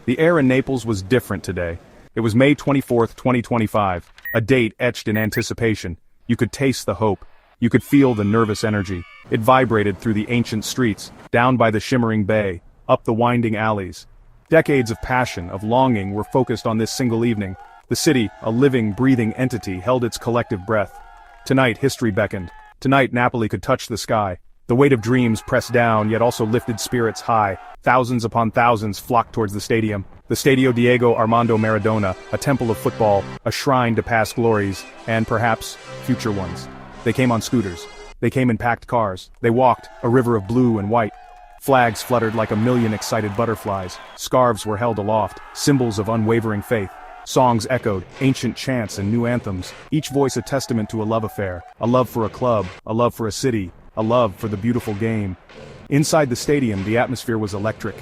The air in Naples was different today. It was May 24th, 2025, a date etched in anticipation. You could taste the hope. You could feel the nervous energy. It vibrated through the ancient streets, down by the shimmering bay, up the winding alleys. Decades of passion, of longing were focused on this single evening. The city, a living, breathing entity, held its collective breath. Tonight history beckoned. Tonight Napoli could touch the sky. The weight of dreams pressed down, yet also lifted spirits high. Thousands upon thousands flocked towards the stadium. The Stadio Diego Armando Maradona, a temple of football, a shrine to past glories, and perhaps, future ones. They came on scooters. They came in packed cars. They walked, a river of blue and white. Flags fluttered like a million excited butterflies. Scarves were held aloft, symbols of unwavering faith. Songs echoed, ancient chants and new anthems, each voice a testament to a love affair, a love for a club, a love for a city, a love for the beautiful game. Inside the stadium, the atmosphere was electric.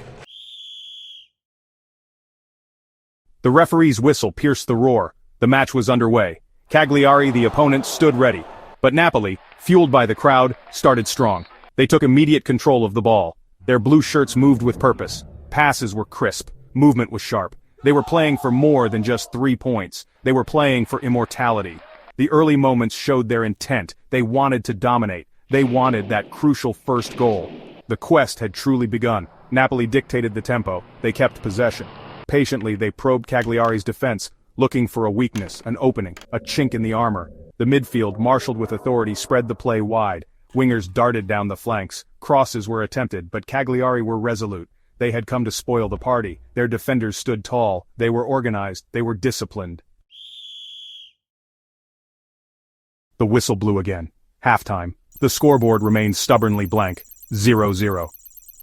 The referee's whistle pierced the roar. The match was underway. Cagliari, the opponent, stood ready. But Napoli, fueled by the crowd, started strong. They took immediate control of the ball. Their blue shirts moved with purpose. Passes were crisp. Movement was sharp. They were playing for more than just 3 points. They were playing for immortality. The early moments showed their intent. They wanted to dominate. They wanted that crucial first goal. The quest had truly begun. Napoli dictated the tempo. They kept possession. Patiently, they probed Cagliari's defense, looking for a weakness, an opening, a chink in the armor. The midfield, marshaled with authority, spread the play wide. Wingers darted down the flanks. Crosses were attempted, but Cagliari were resolute. They had come to spoil the party. Their defenders stood tall. They were organized. They were disciplined. The whistle blew again. Halftime. The scoreboard remained stubbornly blank. 0-0.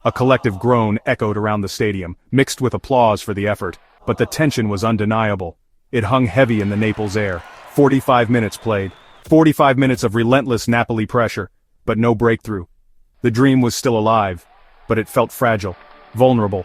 A collective groan echoed around the stadium, mixed with applause for the effort, but the tension was undeniable. It hung heavy in the Naples air. 45 minutes played. 45 minutes of relentless Napoli pressure, but no breakthrough. The dream was still alive, but it felt fragile, vulnerable.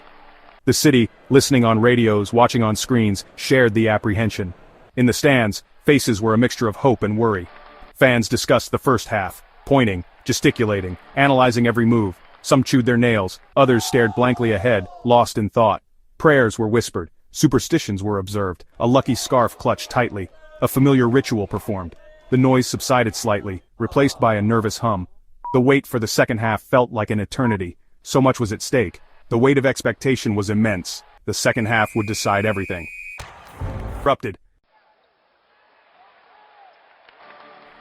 The city, listening on radios, watching on screens, shared the apprehension. In the stands, faces were a mixture of hope and worry. Fans discussed the first half, pointing, gesticulating, analyzing every move. Some chewed their nails, others stared blankly ahead, lost in thought. Prayers were whispered, superstitions were observed, a lucky scarf clutched tightly, a familiar ritual performed. The noise subsided slightly, replaced by a nervous hum. The wait for the second half felt like an eternity. So much was at stake. The weight of expectation was immense. The second half would decide everything. Erupted.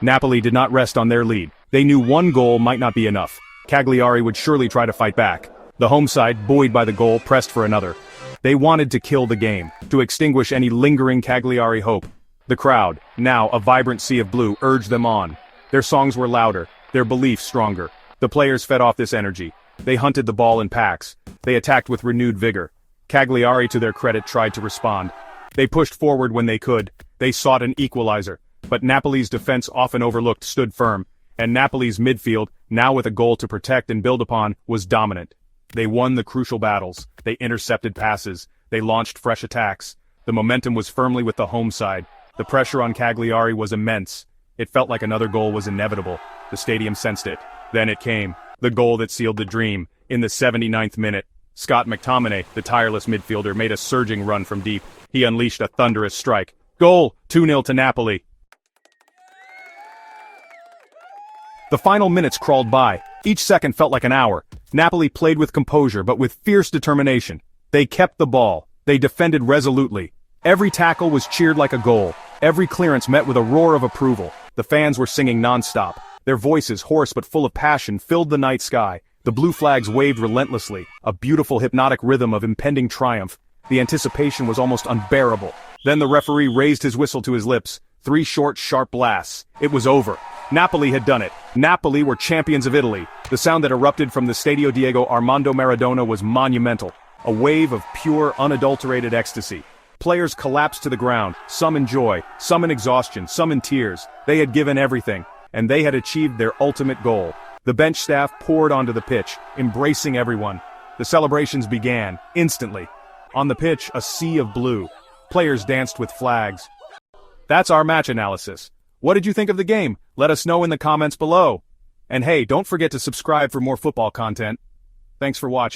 Napoli did not rest on their lead. They knew one goal might not be enough. Cagliari would surely try to fight back. The home side, buoyed by the goal, pressed for another. They wanted to kill the game, to extinguish any lingering Cagliari hope. The crowd, now a vibrant sea of blue, urged them on. Their songs were louder, their belief stronger. The players fed off this energy. They hunted the ball in packs. They attacked with renewed vigor. Cagliari, to their credit, tried to respond. They pushed forward when they could. They sought an equalizer. But Napoli's defense, often overlooked, stood firm. And Napoli's midfield, now with a goal to protect and build upon, was dominant. They won the crucial battles. They intercepted passes. They launched fresh attacks. The momentum was firmly with the home side. The pressure on Cagliari was immense. It felt like another goal was inevitable. The stadium sensed it. Then it came. The goal that sealed the dream. In the 79th minute, Scott McTominay, the tireless midfielder, made a surging run from deep. He unleashed a thunderous strike. Goal! 2-0 to Napoli. The final minutes crawled by. Each second felt like an hour. Napoli played with composure but with fierce determination. They kept the ball. They defended resolutely. Every tackle was cheered like a goal. Every clearance met with a roar of approval. The fans were singing non-stop. Their voices, hoarse but full of passion, filled the night sky. The blue flags waved relentlessly, a beautiful hypnotic rhythm of impending triumph. The anticipation was almost unbearable. Then the referee raised his whistle to his lips. 3 short, sharp blasts. It was over. Napoli had done it. Napoli were champions of Italy. The sound that erupted from the Stadio Diego Armando Maradona was monumental. A wave of pure, unadulterated ecstasy. Players collapsed to the ground, some in joy, some in exhaustion, some in tears. They had given everything, and they had achieved their ultimate goal. The bench staff poured onto the pitch, embracing everyone. The celebrations began, instantly. On the pitch, a sea of blue. Players danced with flags. That's our match analysis. What did you think of the game? Let us know in the comments below. And hey, don't forget to subscribe for more football content. Thanks for watching.